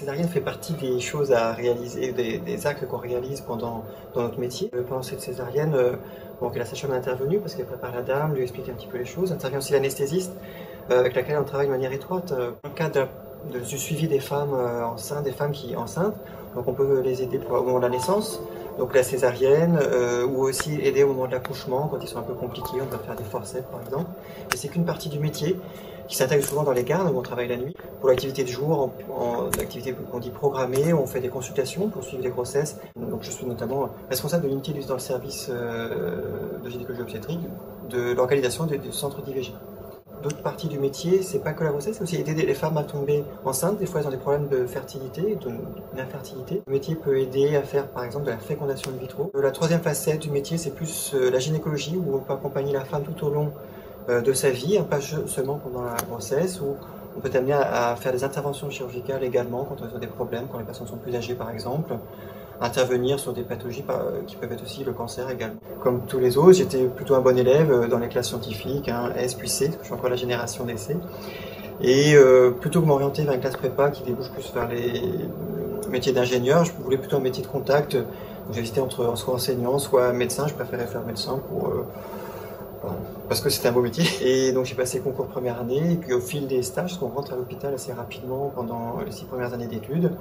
césarienne fait partie des choses à réaliser, des actes qu'on réalise dans notre métier. Pendant cette césarienne, la sage-femme est intervenue parce qu'elle prépare la dame, lui explique un petit peu les choses. Intervient aussi l'anesthésiste avec laquelle on travaille de manière étroite. Dans le cadre du suivi des femmes enceintes, des femmes qui enceintes, donc on peut les aider au moment de la naissance, donc la césarienne, ou aussi aider au moment de l'accouchement quand ils sont un peu compliqués, on doit faire des forceps par exemple. Et c'est qu'une partie du métier qui s'intègre souvent dans les gardes où on travaille la nuit. Pour l'activité de jour, l'activité qu'on dit programmée, on fait des consultations pour suivre les grossesses. Donc je suis notamment responsable de l'unité dans le service de gynécologie obstétrique de l'organisation du centre d'IVG. D'autres parties du métier, c'est pas que la grossesse, c'est aussi aider les femmes à tomber enceintes. Des fois, elles ont des problèmes de fertilité, d'infertilité. Le métier peut aider à faire, par exemple, de la fécondation in vitro. La troisième facette du métier, c'est plus la gynécologie, où on peut accompagner la femme tout au long de sa vie, pas seulement pendant la grossesse, où on peut amener à faire des interventions chirurgicales également quand on a des problèmes, quand les patients sont plus âgés, par exemple. Intervenir sur des pathologies qui peuvent être aussi le cancer également. Comme tous les autres, j'étais plutôt un bon élève dans les classes scientifiques, S puis C, parce que je suis encore la génération des C. Et plutôt que m'orienter vers une classe prépa qui débouche plus vers les métiers d'ingénieur, je voulais plutôt un métier de contact. J'ai hésité entre soit enseignant, soit médecin. Je préférais faire médecin parce que c'était un beau métier. Et donc j'ai passé le concours première année, et puis au fil des stages, parce qu'on rentre à l'hôpital assez rapidement pendant les 6 premières années d'études,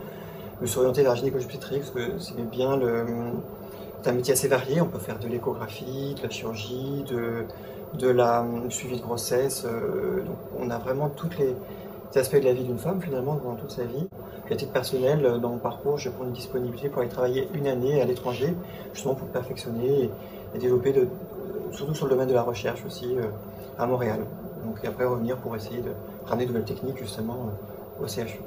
je me suis orienté vers la gynécologie obstétrique parce que c'est bien c'est un métier assez varié. On peut faire de l'échographie, de la chirurgie, du suivi de grossesse. Donc on a vraiment tous les aspects de la vie d'une femme finalement pendant toute sa vie. Puis à titre personnel, dans mon parcours, je prends une disponibilité pour aller travailler une année à l'étranger, justement pour perfectionner et développer, surtout sur le domaine de la recherche aussi, à Montréal. Donc et après revenir pour essayer de ramener de nouvelles techniques justement au CHU.